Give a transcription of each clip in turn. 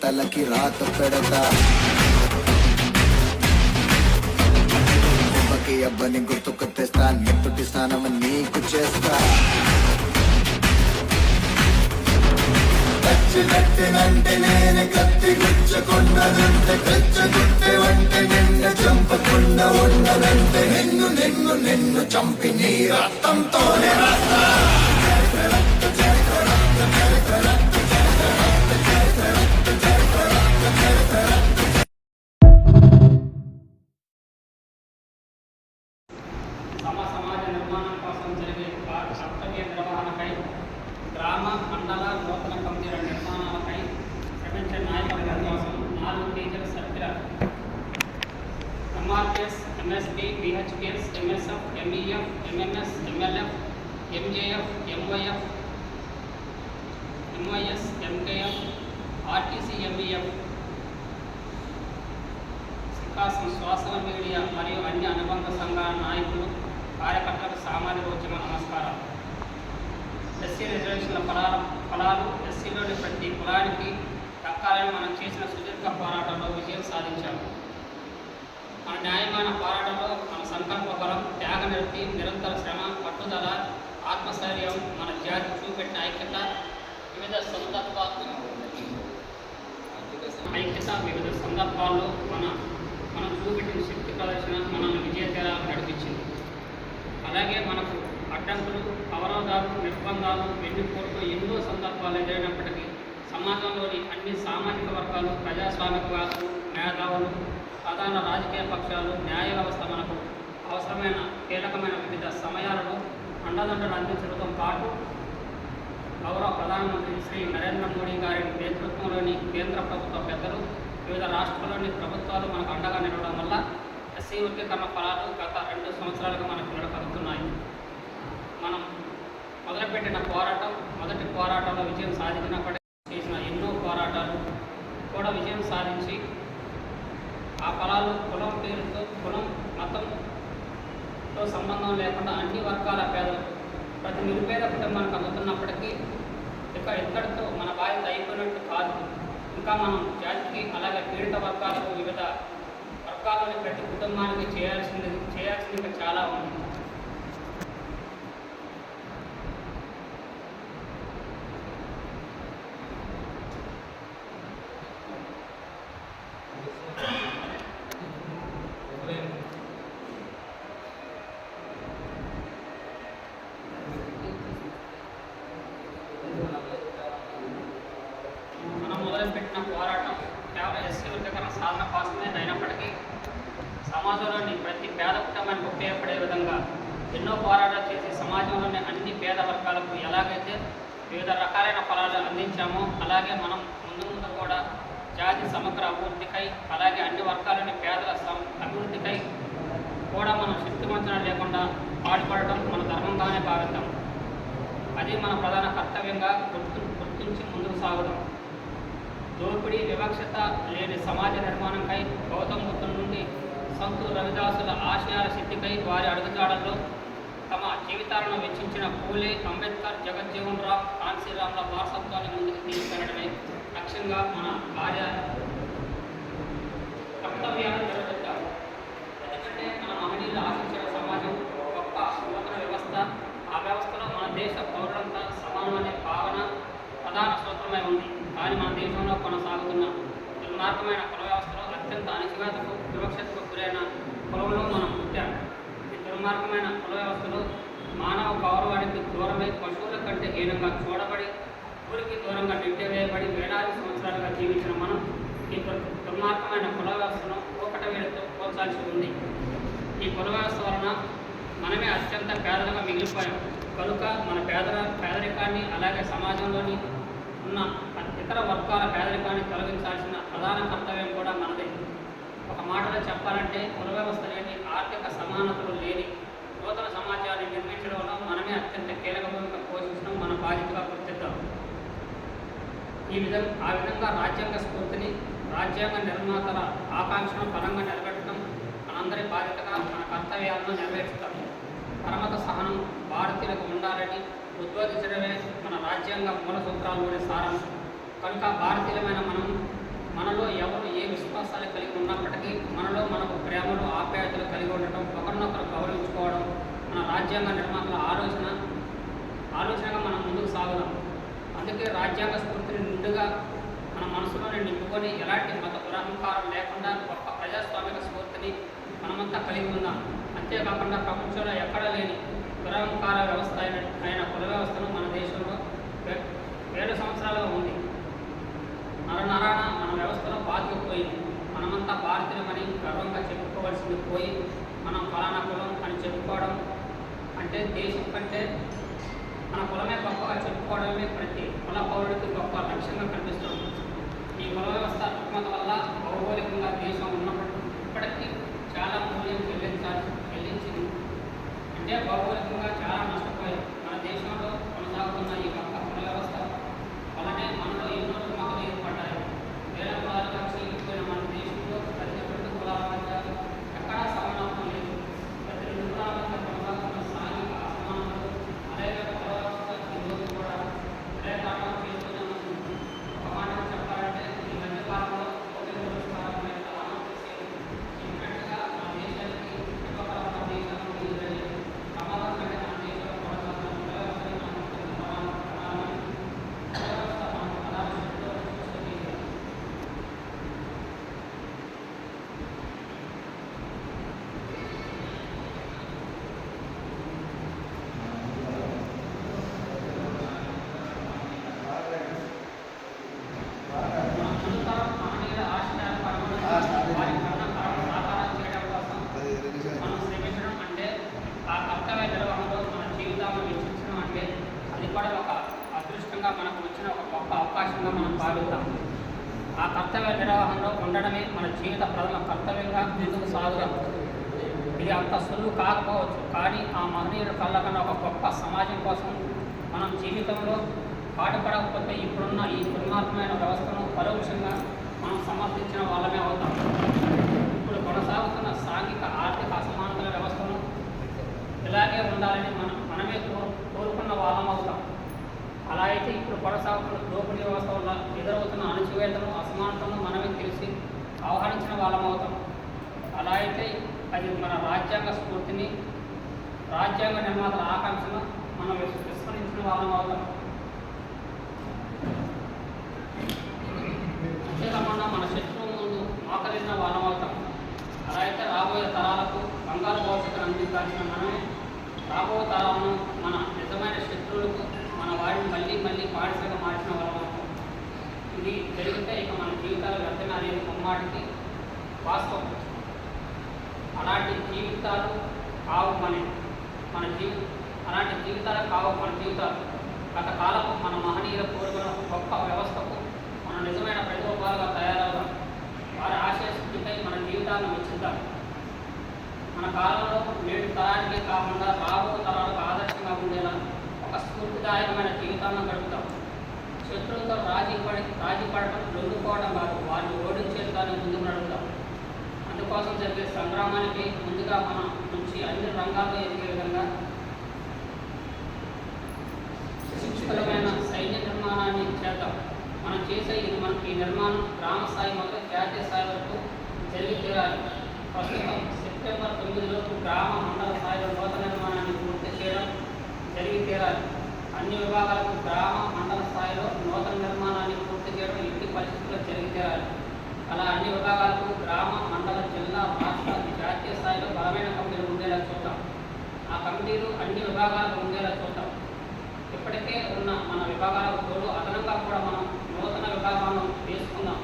తలకి రాత పెడతా అబ్బని గుర్తుకు తెస్తా నెత్తుటి స్నానం నీకు చేస్తా కచ్చినట్టినంటే నేను కత్తి గుచ్చకున్నదంటే కచ్చగుట్టే వంటే నిన్ను చంపకుండా ఉన్నదంటే నిన్ను నిన్ను నిన్ను చంపి నీ రక్తంతోనే రాస్తా సమాజ నిర్మాణం కోసం జరిగే కర్తవ్య నిర్వహణకై గ్రామ మండల నూతన కమిటీల నిర్మాణాలపై శ్రమించే నాయకుల కోసం 4 పేజీల circular MRPS, MSP, BHPS, MSF, MEF, MMS, MLF, MJF, MYS, MKF, RTC, MEF, Vikasam, social media మరియు అన్ని అనుబంధ సంఘాల నాయకులు, కార్యకర్తలకు సామాజిక ఉద్యమ నమస్కారాలు. ఎస్సీ రిజర్వేషన్ల ఫలాలు ఎస్సీలోని ప్రతి కులానికి దక్కాలని మనం చేసిన సుదీర్ఘ పోరాటంలో విజయం సాధించాము. మన న్యాయమైన పోరాటంలో మన సంకల్ప బలం, త్యాగనిరతి, నిరంతర శ్రమ, పట్టుదల, ఆత్మస్థైర్యం మన జాతి చూపెట్టిన ఐక్యత వివిధ సందర్భాల్లో మనం చూపెట్టిన శక్తి ప్రదర్శన మనల్ని విజయతీరాలకు నడిపించింది. అలాగే మనకు అడ్డంకులు, అవరోధాలు, నిర్బంధాలు, వెన్నుపోటుతో ఎన్నో సందర్భాలు ఎదురైనప్పటికీ సమాజంలోని అన్ని సామాజిక వర్గాలు, ప్రజాస్వామికవాదులు, మేధావులు, సాధారణ రాజకీయ పక్షాలు, న్యాయ వ్యవస్థ మనకు అవసరమైన కీలకమైన వివిధ సమయాలలో అండదండలు అందించడంతో పాటు గౌరవ ప్రధానమంత్రి శ్రీ నరేంద్ర మోడీ గారి నేతృత్వంలోని కేంద్ర ప్రభుత్వ పెద్దలు, వివిధ రాష్ట్రాల్లోని ప్రభుత్వాలు మనకు అండగా నిలవడం వల్ల ఎస్సీ వర్గీకరణ ఫలాలు గత 2 సంవత్సరాలుగా మనకు నిలకడుతున్నాయి. మనం మొదలుపెట్టిన మొదటి పోరాటంలో విజయం సాధించినప్పటికీ చేసిన ఎన్నో పోరాటాలు కూడా విజయం సాధించి ఆ ఫలాలు కులం పేరుతో, కులం, మతంతో సంబంధం లేకుండా అన్ని వర్గాల పేదలకు, ప్రతి నిరుపేద కుటుంబానికి అందుతున్నప్పటికీ ఇక్కడితో మన బాధ్యత అయిపోయినట్టు కాదు. ఇంకా మనం జాతికి, అలాగే పీడిత వర్గాలకు, వివిధ వర్గాల్లోని ప్రతి కుటుంబానికి చేయాల్సింది ఇంకా చాలా ఉంది. పెట్టిన పోరాటం కేవలం ఎస్సీ వర్గీకరణ సాధన కోసమే అయినప్పటికీ సమాజంలోని ప్రతి పేద కుటుంబానికి ఉపయోగపడే విధంగా ఎన్నో పోరాటాలు చేసి సమాజంలోని అన్ని పేద వర్గాలకు ఎలాగైతే వివిధ రకాలైన ఫలాలు అందించామో అలాగే మనం ముందు కూడా జాతి సమగ్ర అభివృద్ధికై, అలాగే అన్ని వర్గాలని పేదల అభివృద్ధికై కూడా మనం శక్తివంచన లేకుండా పాటుపడటం మన ధర్మంగానే భావిద్దాం. అది మన ప్రధాన కర్తవ్యంగా గుర్తించి ముందుకు సాగడం. దోపిడీ, వివక్షత లేని సమాజ నిర్మాణంకై గౌతమ బుద్ధుల నుండి సంతు రవిదాసుల ఆశయాల సిద్ధికై వారి అడుగుజాడల్లో తమ జీవితాలను వెచ్చించిన పూలే, అంబేద్కర్, జగజ్జీవన్ రామ్, కాన్సీరామ్ల వారసత్వాన్ని ముందుకు తీసుకెళ్లడమే లక్ష్యంగా మన కర్తవ్యాలను నిర్వహిద్దాం. ఎందుకంటే మన మహనీయులు ఆశించిన సమాజం గొప్ప నూతన వ్యవస్థ. ఆ వ్యవస్థలో మన దేశ పౌరులంతా సమానం అనే భావన ప్రధాన సూత్రమై ఉంది. కానీ మన దేశంలో కొనసాగుతున్న దుర్మార్గమైన కుల వ్యవస్థలో అత్యంత అణచివేతకు, వివక్షతకు గురైన కులంలో మనం పుట్టాం. ఈ దుర్మార్గమైన కుల వ్యవస్థలో మానవ గౌరవానికి దూరమై పశువుల కంటే హీనంగా చూడబడి, ఊరికి దూరంగా నెట్టివేయబడి వేలాది సంవత్సరాలుగా జీవించిన మనం ఈ దుర్మార్గమైన కుల వ్యవస్థను ఒకటవేలతో పోల్చాల్సి ఉంది. ఈ కుల వ్యవస్థ వలన మనమే అత్యంత పేదలుగా మిగిలిపోయాం. కనుక మన పేదరికాన్ని, అలాగే సమాజంలోని ఉన్న ఇతర వర్గాల పేదరికాన్ని తొలగించాల్సిన ప్రధాన కర్తవ్యం కూడా మనదే. ఒక మాటలో చెప్పాలంటే కుల వ్యవస్థ లేని, ఆర్థిక సమానతలు లేని నూతన సమాజాన్ని నిర్మించడంలో మనమే అత్యంత కీలక భూమిక పోషించడం మన బాధ్యతగా గుర్తిద్దాం. ఆ విధంగా రాజ్యాంగ స్ఫూర్తిని, రాజ్యాంగ నిర్మాతల ఆకాంక్షను బలంగా నిలబెట్టడం మనందరి బాధ్యతగా మన కర్తవ్యాలను నెరవేర్చుతాం. పరమత సహనం భారతీయులకు ఉండాలని ఉద్బోధించడమే మన రాజ్యాంగ మూల సూత్రాల్లోని సారాంశం. కనుక భారతీయులమైన మనం మనలో ఎవరు ఏ విశ్వాసాలు కలిగి ఉన్నప్పటికీ మనలో మనకు ప్రేమలు ఆప్యాయతలు కలిగి ఉండటం, ఒకరినొకరు గౌరవించుకోవడం మన రాజ్యాంగ నిర్మాతల ఆలోచనగా మనం ముందుకు సాగుదాం. అందుకే రాజ్యాంగ స్ఫూర్తిని నిండుగా మన మనసులోనే నింపుకొని ఎలాంటి మత దురహంకారం లేకుండా గొప్ప ప్రజాస్వామిక స్ఫూర్తిని మనమంతా కలిగి ఉందాం. అంతేకాకుండా ప్రపంచంలో ఎక్కడా లేని దురహంకార వ్యవస్థ అయిన కుల వ్యవస్థను మన దేశంలో వేల సంవత్సరాలుగా ఉంది. నరనరాన మన వ్యవస్థలో పాతుకుపోయింది. మనమంతా భారతీయులమని గర్వంగా చెప్పుకోవాల్సింది పోయి మనం ఫలానా కులం అని చెప్పుకోవడం అంటే దేశం కంటే మన కులమే గొప్పగా చెప్పుకోవడమే ప్రతి కుల పౌరుడికి గొప్ప లక్ష్యంగా కనిపిస్తుంది. ఈ కుల వ్యవస్థ రుగ్మత వల్ల భౌగోళికంగా దేశం ఇప్పటికీ చాలా మూల్యం చెల్లించింది. అంటే భౌగోళికంగా చాలా నష్టపోయాయి. మన దేశంలో కొనసాగుతున్న ఈ గొప్ప కుల వ్యవస్థ వల్లనే మనలో ఎన్నో రుగ్మతలు ఏర్పడ్డాయి. వేల కులాలుగా చీలిపోయిన మన దేశంలో ప్రతి రెండు కులాల మధ్య ఎక్కడా సమానత్వం లేదు. ప్రతి రెండు కులాల మధ్య కొనసాగుతున్న సాంఘిక అసమానతలు అలాగే కుల వ్యవస్థ ఈరోజు కూడా అదే కారణం చేసుకునే ఒక మాట చెప్పాలంటే ఈ మధ్య కాలంలో పోటీ పురస్కారం అమలు చేసేది ఇన్నట్టుగా మన దేశానికి చుట్టుపక్కల దేశాలను ఎదురయ్యే ప్రమాదం కంటే మన దేశంలో కొనసాగుతున్న కుల వ్యవస్థని మనం మనకు వచ్చిన ఒక గొప్ప అవకాశంగా మనం భావిద్దాం. ఆ కర్తవ్య నిర్వహణలో ఉండడమే మన జీవిత ప్రథమ కర్తవ్యంగా ముందుకు సాగుదాం. ఇది అంత సులువు కాకపోవచ్చు, కానీ ఆ మహనీయుల కళ్ళకన్నా ఒక గొప్ప సమాజం కోసం మనం జీవితంలో పాటుపడకపోతే ఇప్పుడున్న ఈ దుర్మార్గమైన వ్యవస్థను పరోక్షంగా మనం సమర్థించిన వాళ్ళమే అవుతాం. ఇప్పుడు కొనసాగుతున్న సాంఘిక ఆర్థిక అసమానతల వ్యవస్థను ఇలాగే ఉండాలని మనమే కోరుకున్న వాళ్ళం అవుతాం. అలా అయితే ఇప్పుడు కొనసాగుతున్న దోపిడీ వ్యవస్థ వల్ల ఎదురవుతున్న అణచివేతను అసమానతను మనమే తెలిసి ఆహ్వానించిన వాళ్ళం అవుతాం. అలా అయితే అది మన రాజ్యాంగ స్ఫూర్తిని, రాజ్యాంగ నిర్మాతల ఆకాంక్షను మనం విస్మరించిన వాళ్ళం అవుతాం. అంతేకాకుండా మన శత్రువు ముందు మోకరిల్లిన వాళ్ళం అవుతాం. అలా అయితే రాబోయే తరాలకు బంగారు భవిష్యత్తును అందించాల్సిన మనమే రాబోయే తరాలను మన నిజమైన శత్రువులకు మన వాడిని మళ్ళీ మళ్ళీ బానిసగా మార్చిన వాళ్ళం. ఇది జరిగితే ఇక మన జీవితాలు వ్యర్థమే అనేది ముమ్మాటికి వాస్తవం. అలాంటి జీవితాలు కావు అలాంటి జీవితాలు కావు మన జీవితాలు. గత కాలపు మన మహనీయుల కోరుకున్న గొప్ప వ్యవస్థకు మన నిజమైన ప్రతిరూపాలుగా తయారవుదాం. వారి ఆశయశక్తిపై మన జీవితాలను వెచ్చిద్దాం. మన కాలంలో నేటి తరానికి కాకుండా రాబో తరాలకు ఆదర్శంగా ఉండేలా ఒక స్ఫూర్తిదాయకమైన జీవితాలను గడుపుతాం. శత్రువులతో రాజీ పడటం లొంగిపోవడం కాదు, వారిని ఓడించేదాన్ని ముందుకు నడుపుతాం. అందుకోసం జరిగే సంగ్రామానికి ముందుగా మన నుంచి అన్ని రంగాల్లో ఎదిగే విధంగా సుశిక్షితమైన సైన్య నిర్మాణాన్ని చేద్దాం. మనం చేసే ఈ నిర్మాణం గ్రామ స్థాయి మొదలు జాతీయ స్థాయి వరకు జరిగి తీరాలి. ప్రస్తుతం సెప్టెంబర్ 9 గ్రామ మండల స్థాయిలో నూతన నిర్మాణాన్ని పూర్తి చేయడం జరిగి తీరాలి. అన్ని విభాగాలకు గ్రామ మండల స్థాయిలో నూతన నిర్మాణాన్ని పూర్తి చేయడం ఇంటి పరిస్థితుల్లో జరిగి తీరాలి. అలా అన్ని విభాగాలకు గ్రామ మండల జిల్లా రాష్ట్ర జాతీయ స్థాయిలో బలమైన కమిటీలు ఉండేలా చూద్దాం. ఆ కమిటీలు అన్ని విభాగాలకు ఉండేలా చూద్దాం. ఇప్పటికే ఉన్న మన విభాగాలకు తోడు అదనంగా కూడా మనం నూతన విభాగాలను తీసుకుందాం.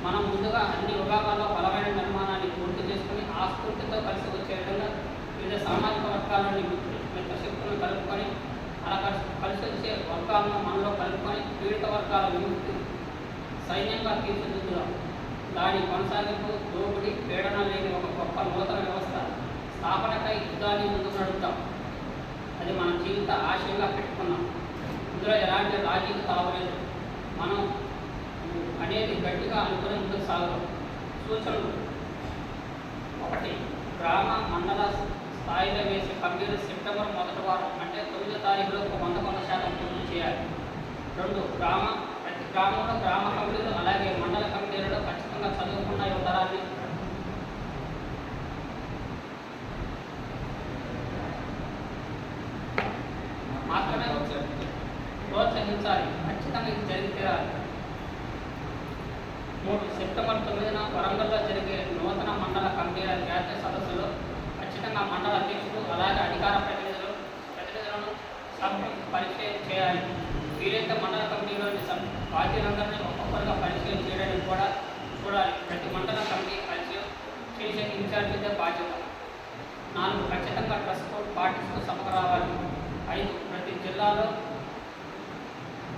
మనం ముందుగా అన్ని విభాగాల్లో బలమైన నిర్మాణాన్ని పూర్తి చేసుకుని ఆ స్ఫూర్తితో కలిసి వచ్చే విధంగా వివిధ సామాజిక వర్గాలని మిత్రశక్తులను కలుపుకొని అలా కలిసి వచ్చే వర్గాలను మనలో కలుపుకొని పీడిత వర్గాల విముక్తి సైన్యంగా తీర్చిదిద్దుదాం. దాని కొనసాగింపు దోపిడీ పీడన లేని ఒక గొప్ప నూతన వ్యవస్థ స్థాపనకై యుద్ధాన్ని ముందుకు నడుపుతాం. అది మన జీవిత ఆశయంగా పెట్టుకున్నాం. ఇందులో ఎలాంటి రాజీకి తావలేదు. మనం అనేది గట్టిగా అనుకుని ముందుకు సాగడం. సూచనలు: 1. గ్రామ మండల స్థాయిలో వేసే కమిటీలు సెప్టెంబర్ 1వ వారం అంటే 9వ తారీఖులో 100% పూర్తి చేయాలి. 2. ప్రతి గ్రామంలో గ్రామ కమిటీలు అలాగే మండల కమిటీ ఖచ్చితంగా చదువుకున్న యువతరాన్ని మాత్రమే ప్రోత్సహించాలి. ఖచ్చితంగా ఇది జరిగి తీరాలి. 3 సెప్టెంబర్ 9న వరంగల్లో జరిగే నూతన మండల కమిటీల జాతీయ సదస్సులో ఖచ్చితంగా మండల అధ్యక్షులు అలాగే అధికార ప్రతినిధులను సభ్యులకు పరిచయం చేయాలి. వీలైతే మండల కమిటీలోని బాధ్యులందరినీ ఒక్కొక్కరుగా పరిచయం చేయడానికి కూడా చూడాలి. ప్రతి మండల కమిటీ పరిచయం చేసే ఇన్ఛార్జిదే బాధ్యత. 4 ఖచ్చితంగా డ్రెస్ కోడ్ పాటిస్తూ సభకు రావాలి. 5 ప్రతి జిల్లాలో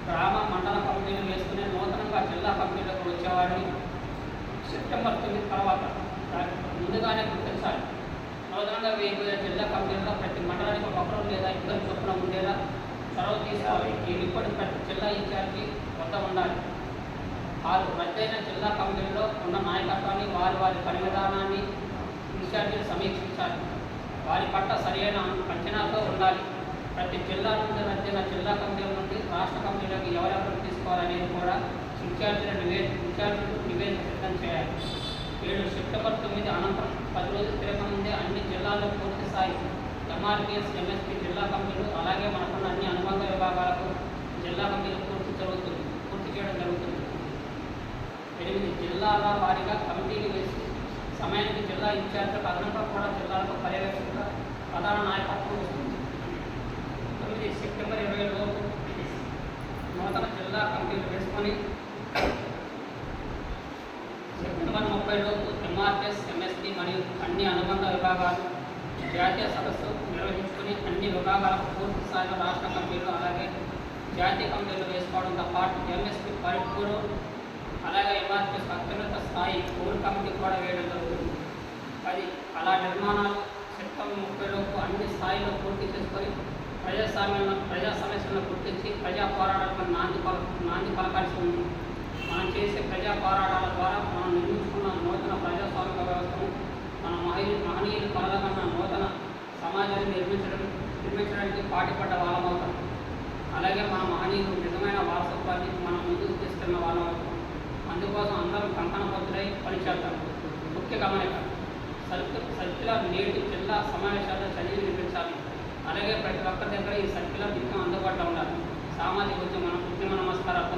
గ్రామ మండల కమిటీలు వేసుకునే నూతనంగా జిల్లా కమిటీలకు వచ్చేవారిని సెప్టెంబర్ 9 తర్వాత ముందుగానే గుర్తించాలి. నూతనంగా వేయబోయే జిల్లా కమిటీల్లో ప్రతి మండలానికి ఒకరు లేదా ఇద్దరు చొప్పున ఉండేలా చొరవ తీసుకోవాలి. ఈ రిపోర్టు ప్రతి జిల్లా ఇన్ఛార్జి వద్ద ఉండాలి. 6 రద్దయిన జిల్లా కమిటీల్లో ఉన్న నాయకత్వాన్ని వారి పని విధానాన్ని ఇన్ఛార్జీలు సమీక్షించాలి. వారి పట్ల సరైన అంచనాతో ఉండాలి. ప్రతి జిల్లా నుండి రద్దయిన జిల్లా కమిటీల నుండి రాష్ట్ర కమిటీలకు ఎవరెవరు తీసుకోవాలనేది కూడా ఇన్ఛార్జీలు నివేదిక సిద్ధం చేయాలి. 7 సెప్టెంబర్ 9 అనంతరం 10 రోజులు తిరగముందే అన్ని జిల్లాల్లో పూర్తి స్థాయి ఎంఆర్పిఎస్ ఎంఎస్పీ జిల్లా కమిటీలు అలాగే మనకున్న అన్ని అనుబంధ విభాగాలకు జిల్లా కమిటీలు పూర్తి చేయడం జరుగుతుంది. 8 జిల్లాల వారీగా కమిటీలు వేసి సమయానికి జిల్లా ఇన్ఛార్జీలకు అదనంగా కూడా జిల్లాలకు పర్యవేక్షకుల ప్రధాన నాయకత్వం వస్తుంది. 9 సెప్టెంబర్ 20 లోపు నూతన జిల్లా కమిటీలు వేసుకొని సెప్టెంబర్ 30 లోపు ఎంఆర్పిఎస్ ఎంఎస్పీ మరియు అన్ని అనుబంధ విభాగాలు జాతీయ సదస్సు నిర్వహించుకుని అన్ని విభాగాలకు పూర్తి స్థాయిలో రాష్ట్ర కమిటీలు అలాగే జాతీయ కమిటీలు వేసుకోవడంతో పాటు ఎంఎస్పీ పరిపూరు అలాగే ఎంఆర్పిఎస్ అత్యున్నత స్థాయి కోర్ కమిటీ కూడా వేయడం జరుగుతుంది. 10 అలా నిర్మాణాలు సెప్టెంబర్ 30 లోపు అన్ని స్థాయిలో పూర్తి చేసుకొని ప్రజా సమస్యలను గుర్తించి ప్రజా పోరాటాలకు నాంది పలకాల్సి ఉంది. మనం చేసే ప్రజా పోరాటాల ద్వారా మనం నిర్మించుకున్న నూతన ప్రజాస్వామిక వ్యవస్థను మన మహనీయులు కలగన్న నూతన సమాజాన్ని నిర్మించడానికి పాటుపడ్డ వాళ్ళమవుతాం. అలాగే మన మహనీయులు నిజమైన వారసత్వాన్ని మనం ముందుకు తీసుకెళ్లిన వాళ్ళమవుతాం. అందుకోసం అందరం కంకణబద్ధులై పనిచేద్దాం. ముఖ్య గమనిక సర్క్యులర్ నేటి జిల్లా సమావేశాల్లో చదివి వినిపించాలి. అలాగే ప్రతి ఒక్కరి దగ్గర ఈ సర్క్యులర్ నిత్యం అందుబాటులో ఉండాలి. సామాజిక ఉద్యమ నమస్కారాలతో